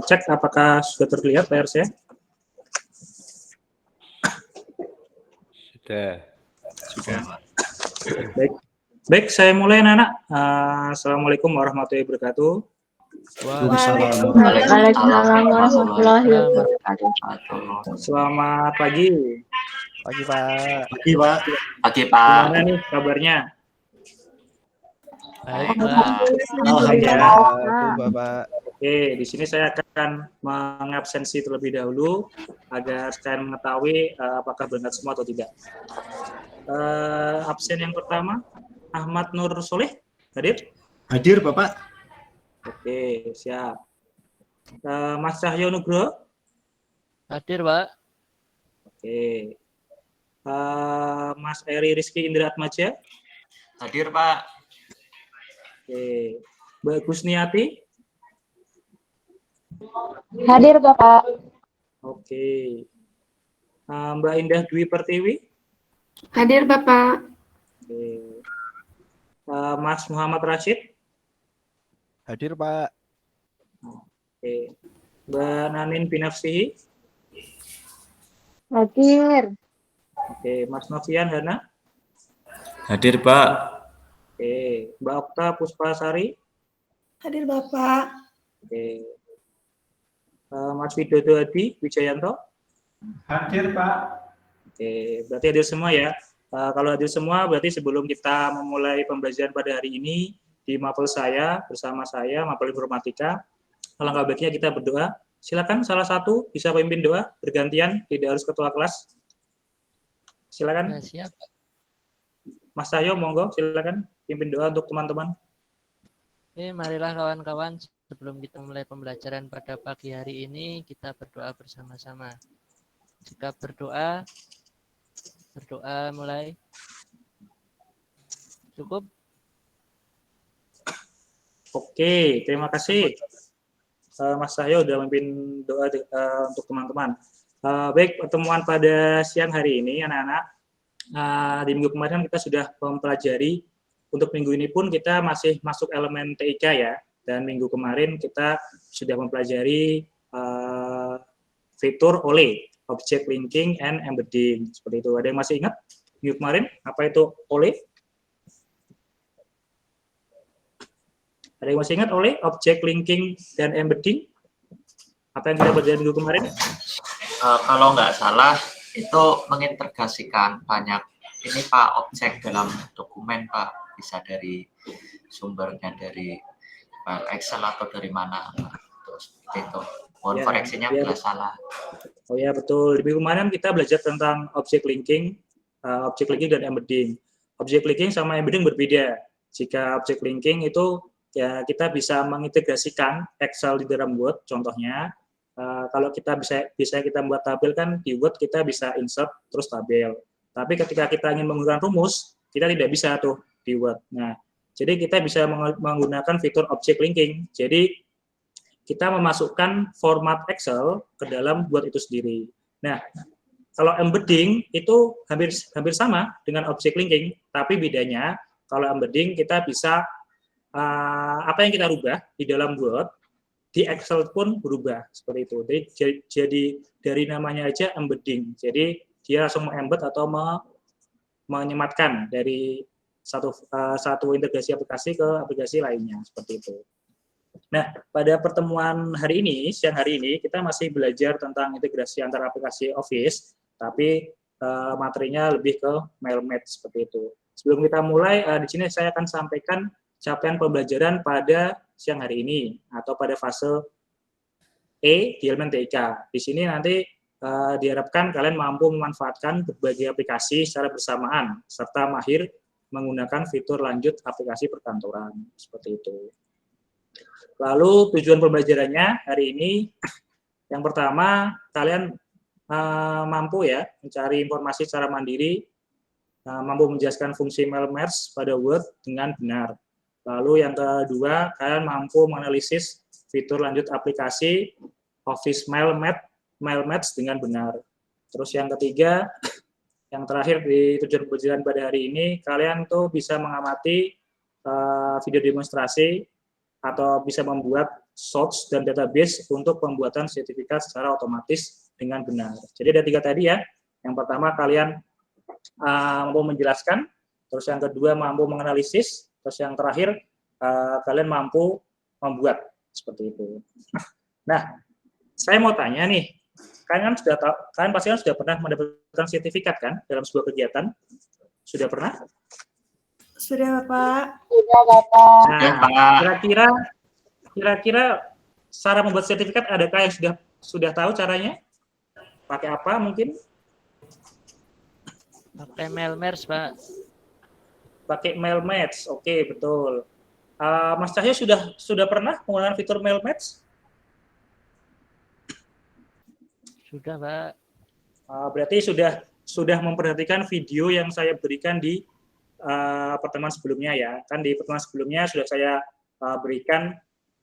cek apakah sudah terlihat layar saya. Sudah. Baik, saya mulai anak-anak. Assalamualaikum warahmatullahi wabarakatuh. Waalaikumsalam warahmatullahi wabarakatuh. Selamat pagi. Pagi, Pak. Pagi, Pak. Pagi, Pak. Gimana nih kabarnya? Baik, Pak. Alhamdulillah. Bapak. Oke, di sini saya akan mengabsensi terlebih dahulu agar sekalian mengetahui apakah berangkat semua atau tidak. Absen yang pertama, Ahmad Nur Soleh, hadir? Hadir, Bapak. Oke, siap. Mas Cahyo Nugroho? Hadir, Pak. Oke. Mas Eri Rizky Indra Atmaja? Hadir, Pak. Oke. Mbak Gusniati? Hadir Bapak. Oke. Mbak Indah Dwi Pertiwi? Hadir Bapak. Oke. Mas Muhammad Rashid? Hadir, Pak. Oke. Mbak Nanin Binafsihi? Hadir. Oke. Mas Novian Hana? Hadir, Pak. Oke. Mbak Okta Puspasari? Hadir Bapak. Oke. Mas Widodo Hadi Wijayanto? Hadir, Pak. Oke. Berarti hadir semua ya. Kalau hadir semua, berarti sebelum kita memulai pembelajaran pada hari ini di mapel saya, bersama saya, mapel informatika, alangkah baiknya kita berdoa. Silakan salah satu bisa pimpin doa, bergantian, tidak harus ketua kelas. Silakan. Ya, siap. Mas Cahyo, monggo, silakan pimpin doa untuk teman-teman. Oke, marilah kawan-kawan, sebelum kita mulai pembelajaran pada pagi hari ini, kita berdoa bersama-sama. Jika berdoa mulai. Cukup? Oke, terima kasih. Mas Cahyo sudah memimpin doa untuk teman-teman. Baik, pertemuan pada siang hari ini, anak-anak. Di minggu kemarin kita sudah mempelajari, untuk minggu ini pun kita masih masuk elemen TIK ya, dan minggu kemarin kita sudah mempelajari fitur OLE, Object Linking and Embedding, seperti itu. Ada yang masih ingat minggu kemarin apa itu OLE? Ada yang masih ingat OLE, Object Linking dan Embedding? Apa yang kita belajar minggu kemarin? Kalau nggak salah, itu mengintegrasikan banyak ini Pak, objek dalam dokumen Pak, bisa dari sumbernya dari file Excel atau dari mana Pak. Terus itu, mohon koreksinya bila salah. Oh ya betul, di minggu kemarin kita belajar tentang object linking dan embedding. Object linking sama embedding berbeda. Jika object linking itu ya kita bisa mengintegrasikan Excel di dalam Word, contohnya. Kalau kita bisa kita buat tabel kan di Word kita bisa insert terus tabel. Tapi ketika kita ingin menggunakan rumus, kita tidak bisa tuh di Word. Nah, jadi kita bisa menggunakan fitur object linking. Jadi kita memasukkan format Excel ke dalam Word itu sendiri. Nah, kalau embedding itu hampir sama dengan object linking, tapi bedanya kalau embedding kita bisa apa yang kita rubah di dalam Word di Excel pun berubah seperti itu. Jadi dari namanya aja embedding. Jadi dia langsung meng-embed atau menyematkan dari satu integrasi aplikasi ke aplikasi lainnya seperti itu. Nah, pada pertemuan hari ini, siang hari ini kita masih belajar tentang integrasi antara aplikasi Office, tapi materinya lebih ke MailMatch seperti itu. Sebelum kita mulai, di sini saya akan sampaikan capaian pembelajaran pada siang hari ini atau pada fase E di elemen TIK. Di sini nanti diharapkan kalian mampu memanfaatkan berbagai aplikasi secara bersamaan serta mahir menggunakan fitur lanjut aplikasi perkantoran seperti itu. Lalu tujuan pembelajarannya hari ini yang pertama kalian mampu ya mencari informasi secara mandiri, mampu menjelaskan fungsi MailMatch pada Word dengan benar. Lalu yang kedua, kalian mampu menganalisis fitur lanjut aplikasi Office MailMatch dengan benar. Terus yang ketiga, yang terakhir di tujuan pembelajaran pada hari ini, kalian tuh bisa mengamati video demonstrasi atau bisa membuat source dan database untuk pembuatan sertifikat secara otomatis dengan benar. Jadi ada 3 tadi ya. Yang pertama kalian mampu menjelaskan, terus yang kedua mampu menganalisis, terus yang terakhir kalian mampu membuat seperti itu. Nah, saya mau tanya nih, kalian pasti kan sudah pernah mendapatkan sertifikat kan dalam sebuah kegiatan? Sudah pernah? Sudah Bapak. Sudah, Bapak. Sudah, Nah, Pak. kira-kira cara membuat sertifikat adakah yang sudah tahu caranya? Pakai apa mungkin? Pakai Mailmerge, Pak. Pakai Mailmatch. Oke, betul. Mas Cahyo sudah pernah menggunakan fitur Mailmatch? Sudah, Pak. Berarti sudah memperhatikan video yang saya berikan di pertemuan sebelumnya ya. Kan di pertemuan sebelumnya sudah saya berikan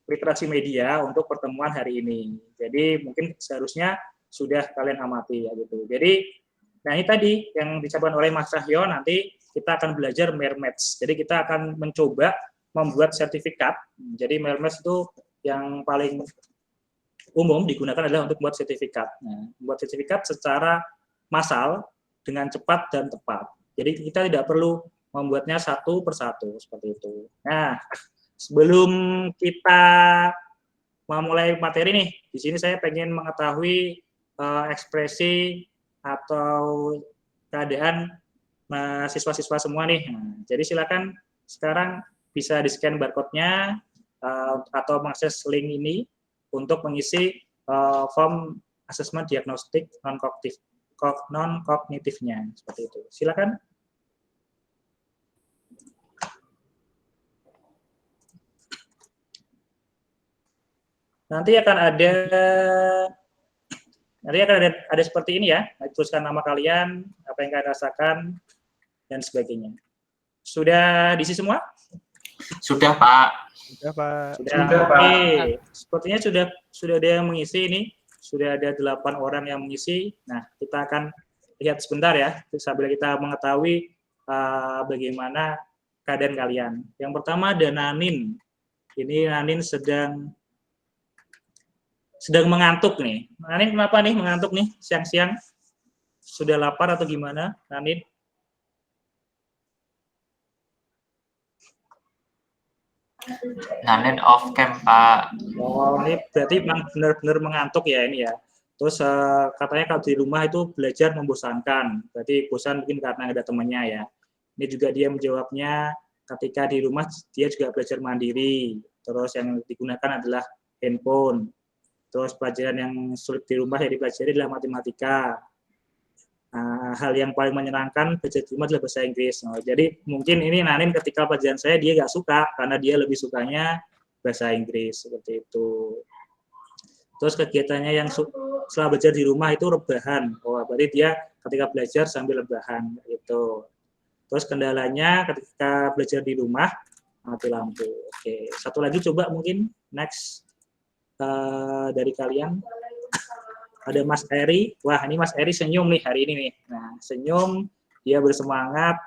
literasi media untuk pertemuan hari ini. Jadi mungkin seharusnya sudah kalian amati ya gitu. Jadi nah ini tadi yang disampaikan oleh Mas Cahyo, nanti kita akan belajar Mailmatch. Jadi kita akan mencoba membuat sertifikat. Jadi Mailmatch itu yang paling umum digunakan adalah untuk membuat sertifikat. Nah, membuat sertifikat secara massal dengan cepat dan tepat. Jadi kita tidak perlu membuatnya satu persatu seperti itu. Nah, sebelum kita memulai materi nih, di sini saya pengen mengetahui ekspresi atau keadaan siswa-siswa semua nih. Nah, jadi silakan sekarang bisa di-scan barcode-nya atau mengakses link ini untuk mengisi form asesmen diagnostik non-kognitifnya seperti itu. Silakan. Nanti akan ada seperti ini ya. Tuliskan nama kalian, apa yang kalian rasakan dan sebagainya. Sudah diisi semua? Sudah, Pak. Sudah, Pak. Sudah, Pak. Oke. Sepertinya sudah ada yang mengisi ini. Sudah ada 8 orang yang mengisi. Nah, kita akan lihat sebentar ya, sambil kita mengetahui bagaimana keadaan kalian. Yang pertama ada Nanin. Ini Nanin sedang mengantuk nih. Nanin kenapa nih mengantuk nih siang-siang? Sudah lapar atau gimana, Nanin? Nanin off cam, Pak. Oh, ini berarti memang benar-benar mengantuk ya ini ya. Terus katanya kalau di rumah itu belajar membosankan. Berarti bosan mungkin karena ada temannya ya. Ini juga dia menjawabnya ketika di rumah dia juga belajar mandiri. Terus yang digunakan adalah handphone. Terus pelajaran yang sulit di rumah yang dipelajari adalah matematika. Hal yang paling menyenangkan belajar di rumah adalah bahasa Inggris. Jadi mungkin ini Nanin ketika pelajaran saya dia nggak suka karena dia lebih sukanya bahasa Inggris seperti itu. Terus kegiatannya yang setelah belajar di rumah itu rebahan. Oh, berarti dia ketika belajar sambil rebahan itu. Terus kendalanya ketika belajar di rumah mati lampu. Oke, satu lagi coba mungkin next dari kalian. Ada Mas Eri. Wah, ini Mas Eri senyum nih hari ini nih. Nah, senyum, dia bersemangat.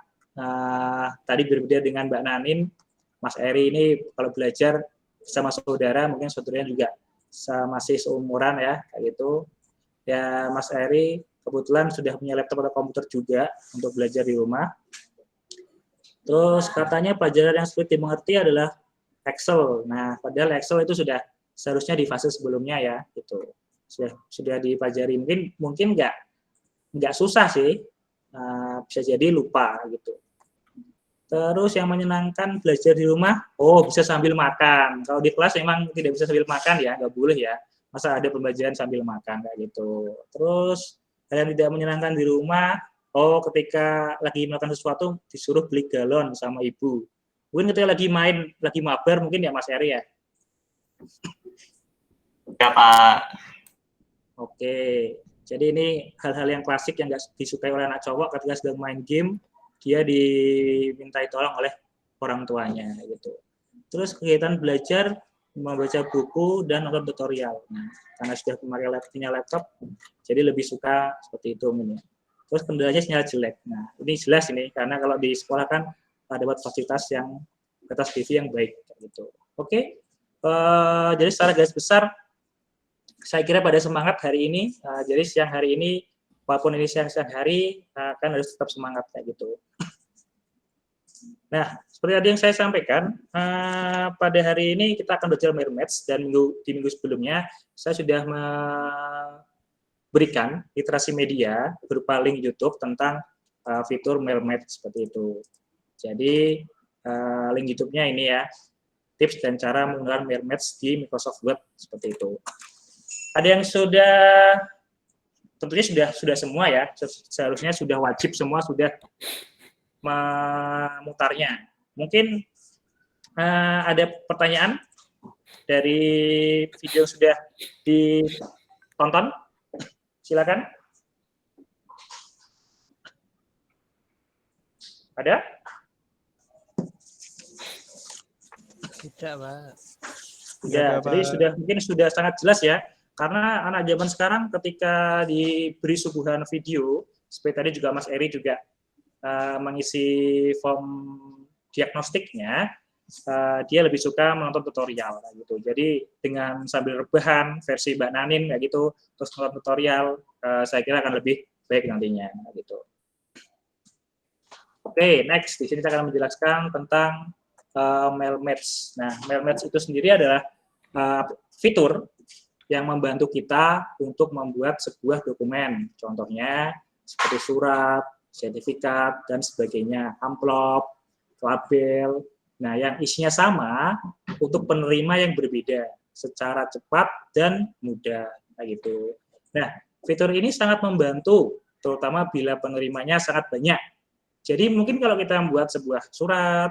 Tadi berbeda dengan Mbak Nanin. Mas Eri ini kalau belajar sama saudara, mungkin saudaranya juga masih seumuran ya, kayak gitu. Ya, Mas Eri kebetulan sudah punya laptop atau komputer juga untuk belajar di rumah. Terus katanya pelajaran yang sulit dimengerti adalah Excel. Nah, padahal Excel itu sudah seharusnya di fase sebelumnya ya, gitu. Sudah dipelajari, mungkin nggak susah sih, bisa jadi lupa gitu. Terus yang menyenangkan belajar di rumah, bisa sambil makan. Kalau di kelas memang tidak bisa sambil makan ya, nggak boleh ya. Masa ada pembelajaran sambil makan kayak gitu. Terus yang tidak menyenangkan di rumah, ketika lagi melakukan sesuatu disuruh beli galon sama ibu. Mungkin ketika lagi mabar mungkin ya Mas Eri ya. Ya, Pak. Oke, jadi ini hal-hal yang klasik yang nggak disukai oleh anak cowok ketika sedang main game, dia dimintai tolong oleh orang tuanya gitu. Terus kegiatan belajar, membaca buku dan nonton tutorial. Nah, karena sudah punya laptop, jadi lebih suka seperti itu mungkin. Terus kendalanya sinyal jelek. Nah, ini jelas ini karena kalau di sekolah kan dapat fasilitas yang atas TV yang baik gitu. Oke. Jadi secara garis besar, saya kira pada semangat hari ini, jadi siang hari ini, walaupun ini siang hari, kan harus tetap semangat kayak gitu. Nah, seperti tadi yang saya sampaikan, pada hari ini kita akan belajar Mermatch, dan di minggu sebelumnya saya sudah memberikan literasi media berupa link YouTube tentang fitur Mermatch seperti itu. Jadi link YouTube-nya ini ya, tips dan cara menggunakan Mermatch di Microsoft Word seperti itu. Ada yang tentunya sudah semua ya, seharusnya sudah wajib semua sudah memutarnya. Mungkin ada pertanyaan dari video yang sudah ditonton? Silakan. Ada? Tidak, Pak. Ya, jadi mungkin sudah sangat jelas ya. Karena anak zaman sekarang ketika diberi suguhan video, seperti tadi juga Mas Eri juga mengisi form diagnostiknya, dia lebih suka menonton tutorial gitu. Jadi dengan sambil rebahan versi Mbak Nanin kayak gitu, terus nonton tutorial, saya kira akan lebih baik nantinya gitu. Oke, next di sini saya akan menjelaskan tentang Mermatch. Nah, Mermatch itu sendiri adalah fitur yang membantu kita untuk membuat sebuah dokumen. Contohnya seperti surat, sertifikat, dan sebagainya, amplop, label. Nah, yang isinya sama untuk penerima yang berbeda, secara cepat dan mudah. Gitu. Nah, fitur ini sangat membantu, terutama bila penerimanya sangat banyak. Jadi mungkin kalau kita membuat sebuah surat,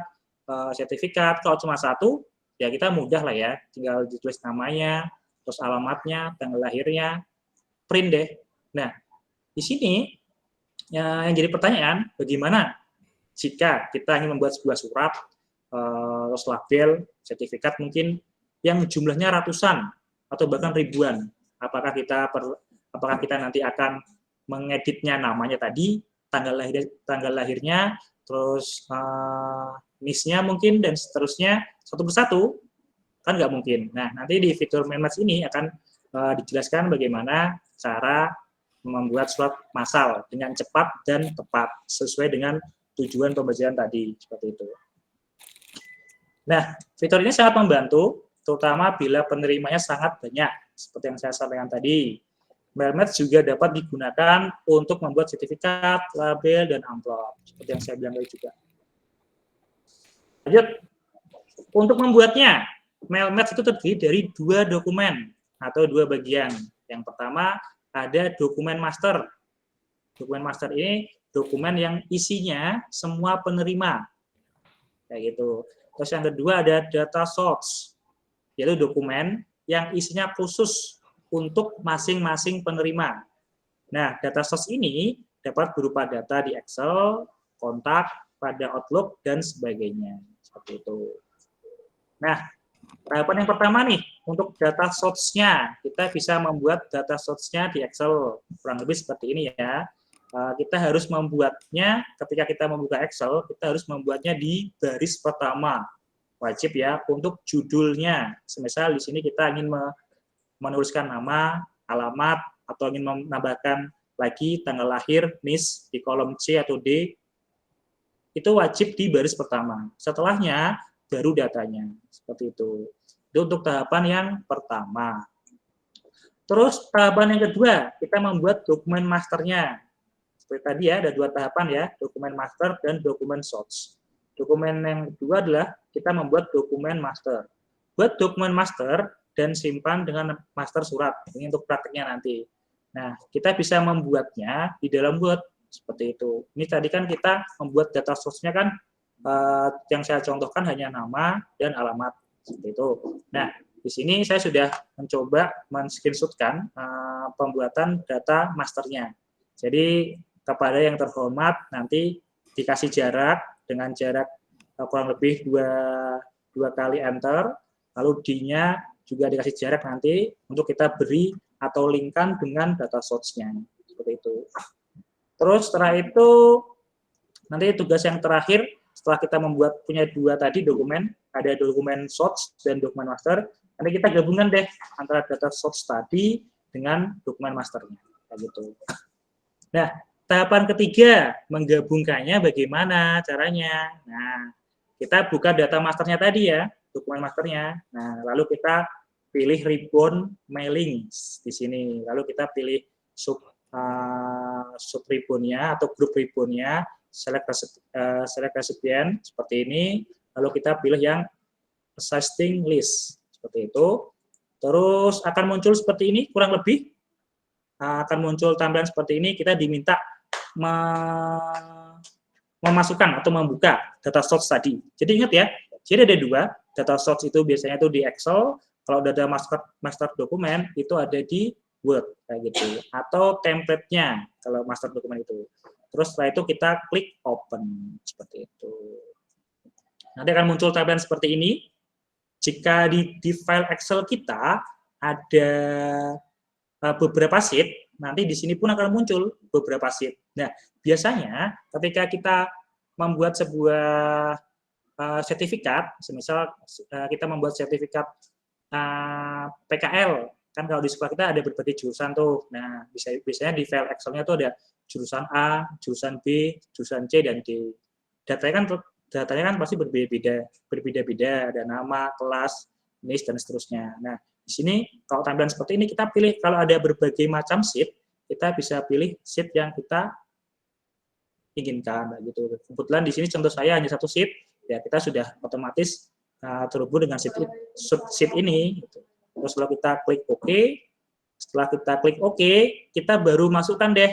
sertifikat, kalau cuma satu, ya kita mudah lah ya, tinggal ditulis namanya, terus alamatnya, tanggal lahirnya, print deh. Nah, di sini yang jadi pertanyaan, bagaimana jika kita ingin membuat sebuah surat, terus label, sertifikat mungkin yang jumlahnya ratusan atau bahkan ribuan. Apakah kita nanti akan mengeditnya namanya tadi, tanggal lahirnya, terus NIS-nya mungkin, dan seterusnya satu persatu, kan nggak mungkin. Nah, nanti di fitur Mermatch ini akan dijelaskan bagaimana cara membuat surat massal dengan cepat dan tepat, sesuai dengan tujuan pembelajaran tadi, seperti itu. Nah, fitur ini sangat membantu, terutama bila penerimanya sangat banyak, seperti yang saya sampaikan tadi. Mermatch juga dapat digunakan untuk membuat sertifikat, label, dan amplop, seperti yang saya bilang tadi juga. Lanjut, untuk membuatnya, Mermatch itu terdiri dari 2 dokumen atau 2 bagian. Yang pertama ada dokumen master. Dokumen master ini dokumen yang isinya semua penerima, kayak gitu. Terus yang kedua ada data source, yaitu dokumen yang isinya khusus untuk masing-masing penerima. Nah, data source ini dapat berupa data di Excel, kontak, pada Outlook, dan sebagainya. Seperti itu. Nah, tahapan yang pertama nih, untuk data source-nya, kita bisa membuat data source-nya di Excel, kurang lebih seperti ini ya. Kita harus membuatnya, ketika kita membuka Excel, kita harus membuatnya di baris pertama. Wajib ya, untuk judulnya. Semisal di sini kita ingin menuliskan nama, alamat, atau ingin menambahkan lagi tanggal lahir, NIS, di kolom C atau D, itu wajib di baris pertama. Setelahnya, baru datanya. Seperti itu. Itu untuk tahapan yang pertama. Terus tahapan yang kedua, kita membuat dokumen masternya. Seperti tadi ya, ada 2 tahapan ya, dokumen master dan dokumen source. Dokumen yang kedua adalah kita membuat dokumen master. Buat dokumen master dan simpan dengan master surat. Ini untuk praktiknya nanti. Nah, kita bisa membuatnya di dalam Word. Seperti itu. Ini tadi kan kita membuat data source-nya kan yang saya contohkan hanya nama dan alamat. Seperti itu. Nah, di sini saya sudah mencoba men-screenshotkan pembuatan data masternya. Jadi, kepada yang terhormat nanti dikasih jarak dengan jarak kurang lebih 2 kali enter, lalu D-nya juga dikasih jarak nanti untuk kita beri atau linkkan dengan data source-nya. Seperti itu. Terus setelah itu, nanti tugas yang terakhir, setelah kita punya dua tadi dokumen, ada dokumen source dan dokumen master, nanti kita gabungkan deh antara data source tadi dengan dokumen masternya, kayak gitu. Nah, tahapan ketiga, menggabungkannya bagaimana caranya? Nah, kita buka data masternya tadi ya, dokumen masternya. Nah, lalu kita pilih ribbon mailing di sini. Lalu kita pilih sub ribbonnya atau grup ribbonnya, select recipient seperti ini. Lalu kita pilih yang existing list seperti itu. Terus akan muncul seperti ini, kurang lebih akan muncul tampilan seperti ini. Kita diminta memasukkan atau membuka data source tadi. Jadi ingat ya, jadi ada dua, data source itu biasanya itu di Excel, kalau data master dokumen itu ada di Word, kayak gitu. Atau template-nya, kalau master dokumen itu. Terus setelah itu kita klik open, seperti itu. Nanti akan muncul tampilan seperti ini. Jika di file Excel kita ada beberapa sheet, nanti di sini pun akan muncul beberapa sheet. Nah, biasanya ketika kita membuat sebuah sertifikat, misal kita membuat sertifikat PKL, kan kalau di sekolah kita ada berbagai jurusan tuh. Nah, biasanya di file Excel-nya tuh ada jurusan A, jurusan B, jurusan C, dan D. Datanya kan pasti berbeda-beda, ada nama, kelas, NIS, dan seterusnya. Nah, di sini kalau tampilan seperti ini kita pilih, kalau ada berbagai macam sheet, kita bisa pilih sheet yang kita inginkan gitu. Kebetulan di sini contoh saya hanya satu sheet, ya kita sudah otomatis terhubung dengan sheet ini gitu. Terus kalau kita klik OK, setelah kita klik OK, kita baru masukkan deh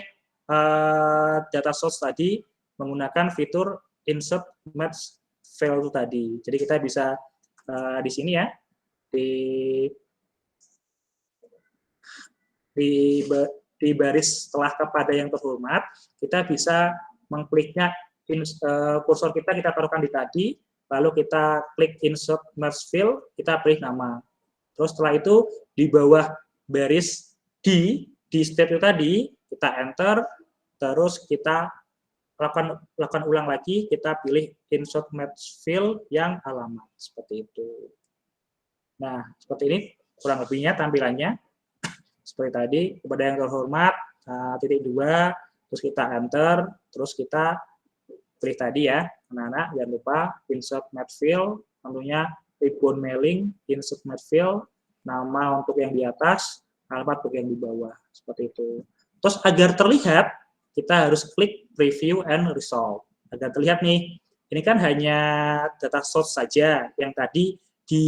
data source tadi menggunakan fitur insert match file itu tadi. Jadi kita bisa di sini ya, di baris setelah kepada yang terhormat, kita bisa mengkliknya kursor kita taruhkan di tadi, lalu kita klik insert merge field, kita pilih nama. Terus setelah itu di bawah baris di step itu tadi kita enter, terus kita lakukan ulang lagi, kita pilih insert match field yang alamat seperti itu. Nah, seperti ini kurang lebihnya tampilannya. Seperti tadi, kepada yang terhormat, titik 2, terus kita enter, terus kita pilih tadi ya, anak-anak, jangan lupa insert match field, tentunya ribbon mailing, insert match field, nama untuk yang di atas, alamat untuk yang di bawah, seperti itu. Terus agar terlihat, kita harus klik preview and resolve. Agar terlihat nih, ini kan hanya data source saja, yang tadi di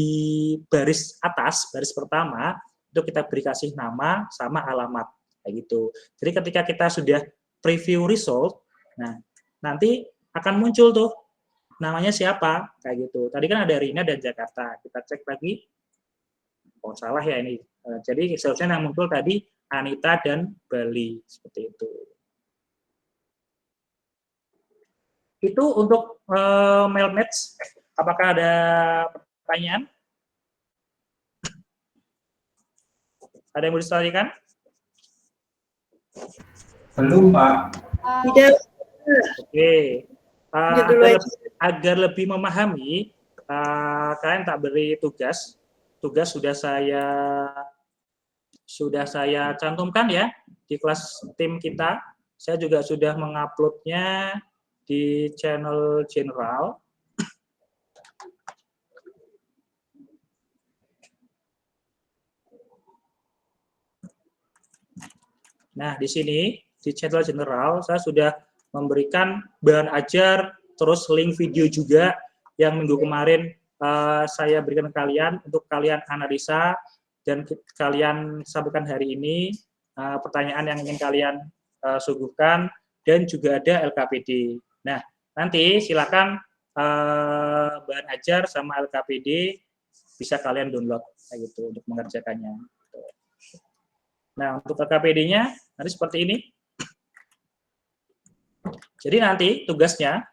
baris atas, baris pertama, itu kita beri kasih nama sama alamat kayak gitu. Jadi ketika kita sudah preview result, nah nanti akan muncul tuh namanya siapa kayak gitu. Tadi kan ada Rina dan Jakarta. Kita cek lagi. Oh salah ya ini. Jadi seharusnya yang muncul tadi Anita dan Bali seperti itu. Itu untuk mail match. Apakah ada pertanyaan? Ada yang mau disampaikan? Belum, Pak. Tidak. Oke. Dulu aja. Agar lebih memahami, kalian tak beri tugas. Tugas sudah saya cantumkan ya di kelas tim kita. Saya juga sudah menguploadnya di channel general. Nah, di sini, di channel general, saya sudah memberikan bahan ajar, terus link video juga yang minggu kemarin saya berikan ke kalian, untuk kalian analisa, dan kalian sampaikan hari ini, pertanyaan yang ingin kalian suguhkan, dan juga ada LKPD. Nah, nanti silakan bahan ajar sama LKPD bisa kalian download, kayak gitu, untuk mengerjakannya. Nah, untuk LKPD-nya, nanti seperti ini. Jadi nanti tugasnya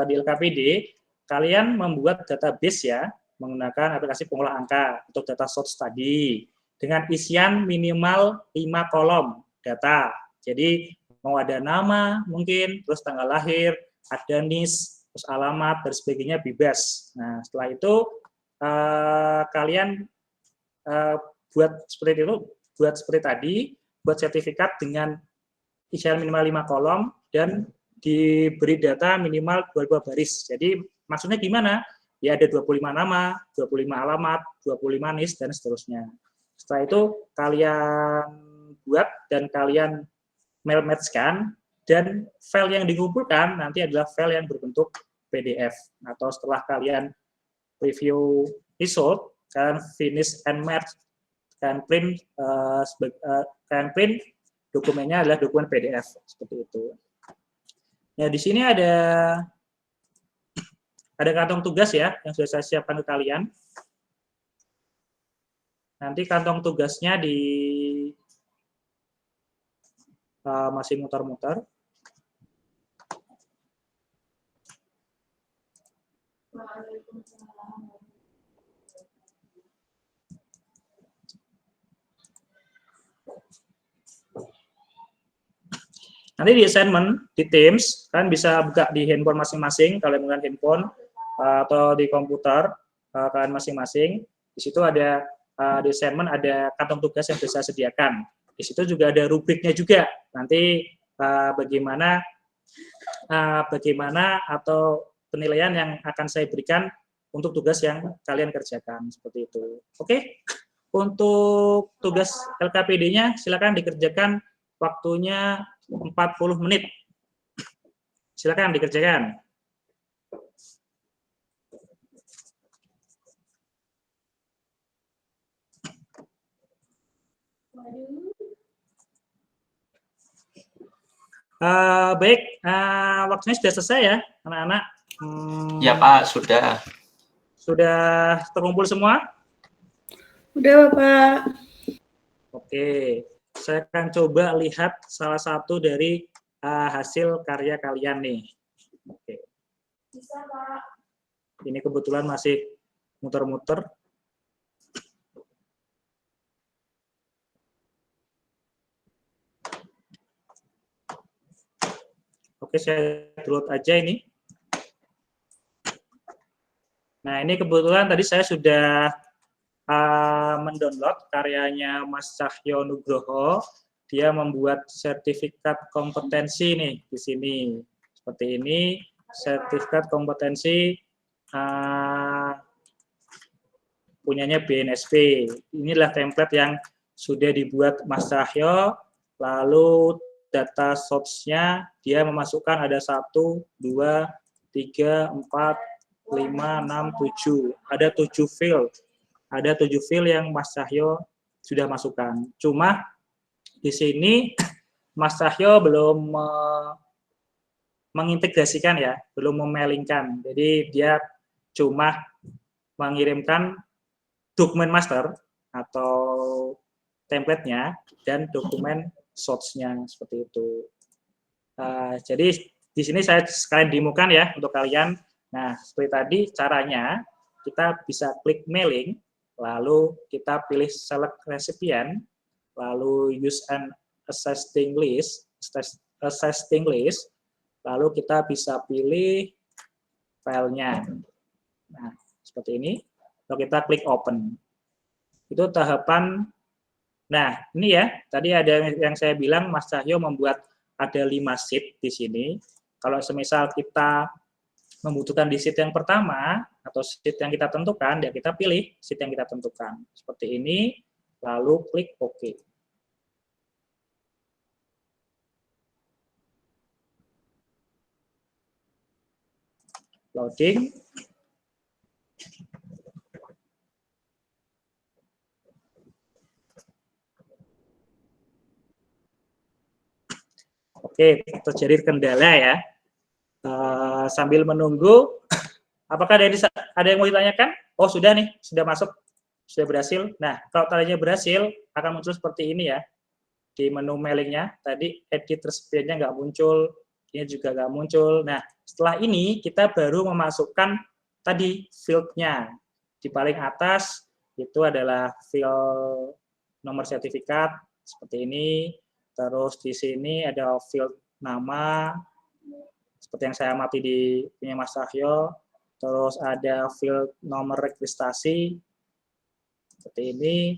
di LKPD, kalian membuat database ya, menggunakan aplikasi pengolah angka untuk data source tadi, dengan isian minimal 5 kolom data. Jadi mau ada nama mungkin, terus tanggal lahir, ada NIS, terus alamat dan sebagainya bebas. Nah, setelah itu kalian buat seperti tadi, buat sertifikat dengan isian minimal 5 kolom dan diberi data minimal 22 baris. Jadi maksudnya gimana? Ya ada 25 nama, 25 alamat, 25 NIS, dan seterusnya. Setelah itu kalian buat dan kalian mail match-kan, dan file yang dikumpulkan nanti adalah file yang berbentuk PDF. Atau setelah kalian review result, kalian finish and match, kalian print dokumennya adalah dokumen PDF seperti itu. Nah, di sini ada kantong tugas ya yang sudah saya siapkan ke kalian. Nanti kantong tugasnya masih muter-muter. Nanti di assignment, di Teams, kalian bisa buka di handphone masing-masing, kalian menggunakan handphone, atau di komputer, kalian masing-masing. Di situ ada, di assignment ada kantong tugas yang bisa sediakan. Di situ juga ada rubriknya juga. Nanti bagaimana atau penilaian yang akan saya berikan untuk tugas yang kalian kerjakan. Seperti itu. Oke? Untuk tugas LKPD-nya, silakan dikerjakan waktunya 40 menit. Silakan dikerjakan. Baik, waktunya sudah selesai ya, anak-anak. Ya Pak, sudah. Sudah terkumpul semua? Udah, Bapak. Oke, saya akan coba lihat salah satu dari hasil karya kalian nih. Oke. Bisa, Pak. Ini kebetulan masih muter-muter. Oke, saya download aja ini. Nah, ini kebetulan tadi saya sudah mendownload karyanya Mas Cahyo Nugroho. Dia membuat sertifikat kompetensi nih di sini. Seperti ini, sertifikat kompetensi punyanya BNSP. Inilah template yang sudah dibuat Mas Cahyo. Lalu data source-nya dia memasukkan ada 1, 2, 3, 4, 5, 6, 7. Ada 7 field. Ada 7 field yang Mas Cahyo sudah masukkan. Cuma di sini Mas Cahyo belum mengintegrasikan ya, belum memailingkan. Jadi dia cuma mengirimkan dokumen master atau template-nya dan dokumen source-nya seperti itu. Jadi di sini saya sekalian demokan ya untuk kalian. Nah, seperti tadi caranya kita bisa klik mailing, lalu kita pilih select recipient, lalu use an existing list, lalu kita bisa pilih filenya. Nah, seperti ini. Lalu kita klik open. Itu tahapan. Nah, ini ya, tadi ada yang saya bilang Mas Cahyo membuat ada 5 sheet di sini. Kalau semisal kita membutuhkan di sheet yang pertama atau sheet yang kita tentukan, ya kita pilih sheet yang kita tentukan. Seperti ini, lalu klik OK. Loading. Oke, terjadi kendala ya. Sambil menunggu, apakah ada yang mau ditanyakan? Oh, sudah nih, sudah masuk, sudah berhasil. Nah, kalau tadinya berhasil, akan muncul seperti ini ya. Di menu mailingnya, tadi edit recipientnya nggak muncul, ini juga nggak muncul. Nah, setelah ini kita baru memasukkan tadi field-nya. Di paling atas itu adalah field nomor sertifikat, seperti ini. Terus di sini ada field nama, seperti yang saya amati di punya Mas Cahyo. Terus ada field nomor registrasi seperti ini,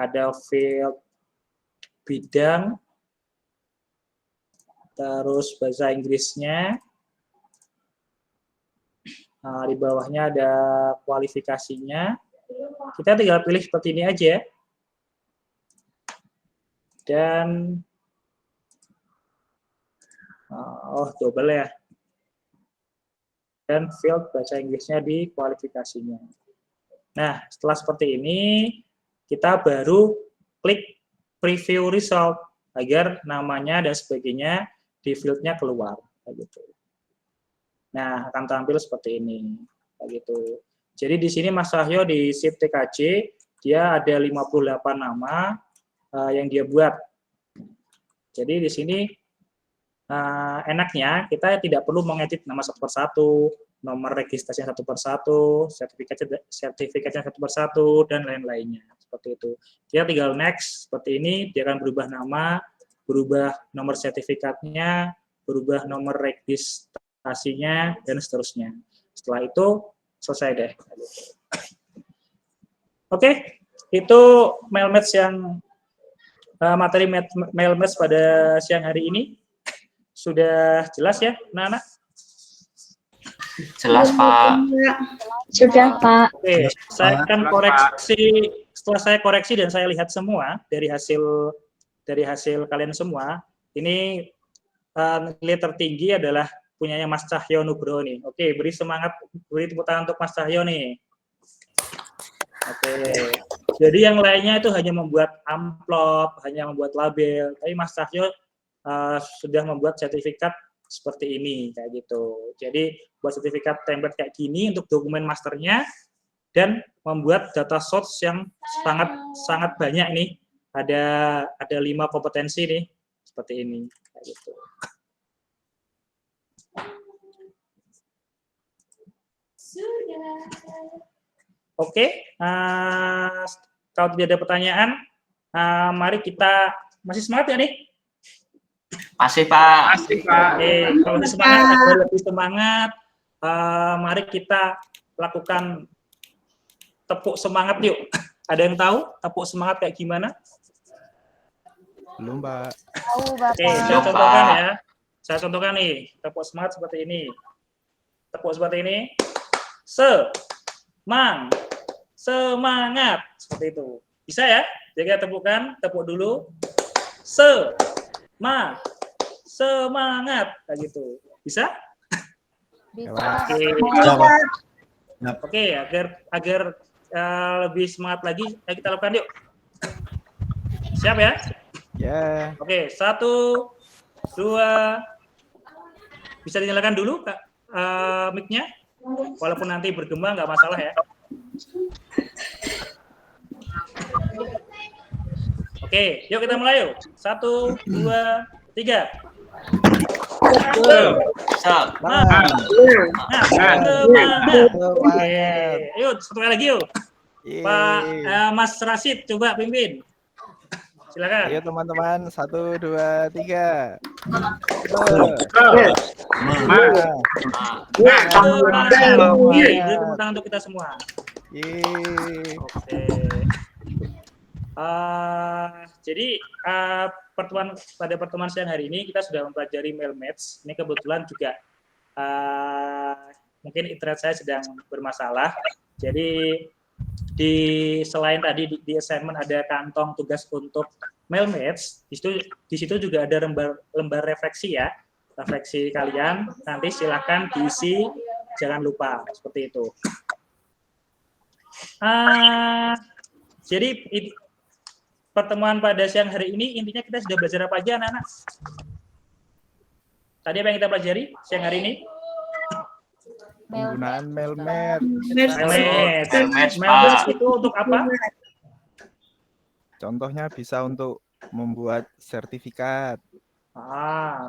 ada field bidang, terus bahasa Inggrisnya. Nah, di bawahnya ada kualifikasinya. Kita tinggal pilih seperti ini aja. Dan double ya. Dan field bahasa Inggrisnya di kualifikasinya. Nah, setelah seperti ini, kita baru klik preview result agar namanya dan sebagainya di field-nya keluar. Gitu. Nah, akan tampil seperti ini. Gitu. Jadi di sini Mas Cahyo di SIP TKJ, dia ada 58 nama yang dia buat. Jadi di sini enaknya kita tidak perlu mengedit nama satu persatu, nomor registrasinya satu persatu, sertifikatnya satu persatu, dan lain-lainnya. Seperti itu. Kita tinggal next, seperti ini, dia akan berubah nama, berubah nomor sertifikatnya, berubah nomor registrasinya, dan seterusnya. Setelah itu, selesai deh. Oke, itu mail match yang materi mail match pada siang hari ini. Sudah jelas ya, anak-anak? Jelas, Pak. Sudah, Pak. Oke, saya akan koreksi. Setelah saya koreksi dan saya lihat semua dari hasil kalian semua, ini nilai tertinggi adalah punyanya Mas Cahyo Nugroho nih. Oke, beri semangat, beri tepuk tangan untuk Mas Cahyo nih. Oke, jadi yang lainnya itu hanya membuat amplop, hanya membuat label, tapi Mas Cahyo sudah membuat sertifikat seperti ini, kayak gitu. Jadi buat sertifikat template kayak gini untuk dokumen masternya, dan membuat data source yang sangat banyak nih. Ada 5 kompetensi nih, seperti ini, kayak gitu. Oke, kalau tidak ada pertanyaan, mari kita masih semangat ya nih? Masih, Pak. Masih, Pak. Oke, kalau masih semangat, agar lebih semangat, mari kita lakukan tepuk semangat yuk. Ada yang tahu tepuk semangat kayak gimana? Belum, Pak. Tahu, Bapak. Oke, saya contohkan ya. Saya contohkan nih, tepuk semangat seperti ini. Tepuk seperti ini. Semangat. Seperti itu. Bisa ya? Jadi kita tepukkan, tepuk dulu. Semangat. Kayak gitu. Bisa? Bisa. Oke, agar lebih semangat lagi, kita lakukan yuk. Siap ya? Ya. Oke, 1, 2, bisa dinyalakan dulu Kak, mic-nya, walaupun nanti bergema nggak masalah ya. Oke, yuk kita mulai yuk. 1, 2, 3. Semangat. Oke, yuk satu kali lagi yuk. Pak Mas Rashid, coba pimpin. Silakan. Ayo teman-teman, 1, 2, 3. Beri tepuk tangan untuk kita semua. Oke. Jadi pada pertemuan siang hari ini kita sudah mempelajari mail match. Ini kebetulan juga mungkin internet saya sedang bermasalah. Jadi selain tadi di assignment ada kantong tugas untuk mail match, di situ juga ada lembar refleksi ya. Refleksi kalian nanti silakan diisi, jangan lupa seperti itu. Jadi pertemuan pada siang hari ini intinya kita sudah belajar apa aja anak-anak? Tadi apa yang kita pelajari siang hari ini? Penggunaan mail match. Mail match itu untuk apa? Contohnya bisa untuk membuat sertifikat.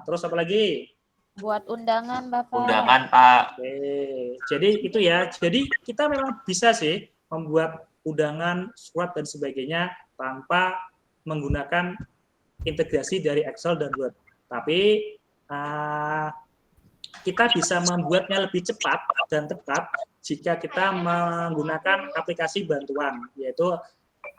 Terus apa lagi? Buat undangan, Bapak. Undangan, Pak. Oke, jadi itu ya. Jadi kita memang bisa sih membuat undangan, surat dan sebagainya tanpa menggunakan integrasi dari Excel dan Word. Tapi kita bisa membuatnya lebih cepat dan tepat jika kita menggunakan aplikasi bantuan, yaitu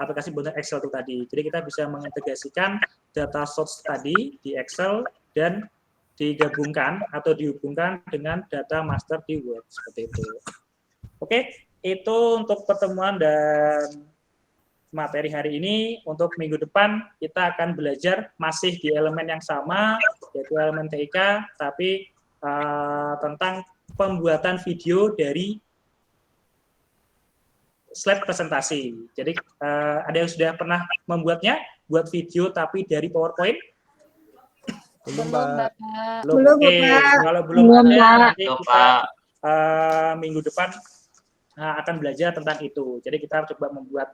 aplikasi bantuan Excel itu tadi. Jadi kita bisa mengintegrasikan data source tadi di Excel dan digabungkan atau dihubungkan dengan data master di Word, seperti itu. Oke, itu untuk pertemuan dan materi hari ini. Untuk minggu depan kita akan belajar masih di elemen yang sama, yaitu elemen TIK, tapi tentang pembuatan video dari slide presentasi. Jadi ada yang sudah pernah membuatnya, buat video tapi dari PowerPoint? Belum, Belum, Pak. Bapak. Belum, Oke, Bapak. kalau belum Belum, ada, Pak. nanti kita minggu depan akan belajar tentang itu. Jadi kita coba membuat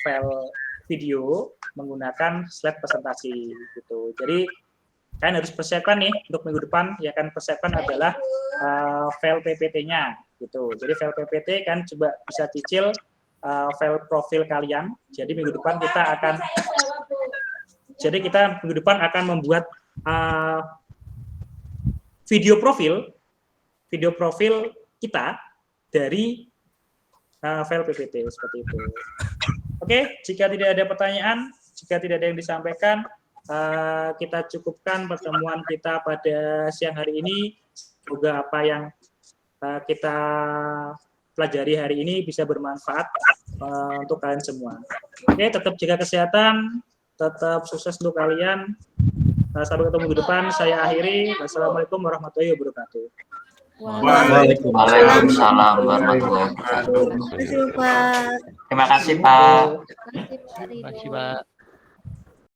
file video menggunakan slide presentasi gitu. Jadi kalian harus persiapkan nih untuk minggu depan, ya kan, persiapkan adalah file PPT-nya gitu. Jadi file PPT kan coba bisa cicil file profil kalian. Jadi minggu depan kita akan membuat video profil kita dari file PPT seperti itu. Oke, jika tidak ada pertanyaan, jika tidak ada yang disampaikan, kita cukupkan pertemuan kita pada siang hari ini. Semoga apa yang kita pelajari hari ini bisa bermanfaat untuk kalian semua. Oke, tetap jaga kesehatan, tetap sukses untuk kalian. Sampai ketemu minggu depan. Saya akhiri. Wassalamualaikum warahmatullahi wabarakatuh. Waalaikumsalam warahmatullahi wabarakatuh. Terima kasih, Pak. Terima kasih, Pak. Terima kasih, Pak Ridho. Terima kasih, Pak.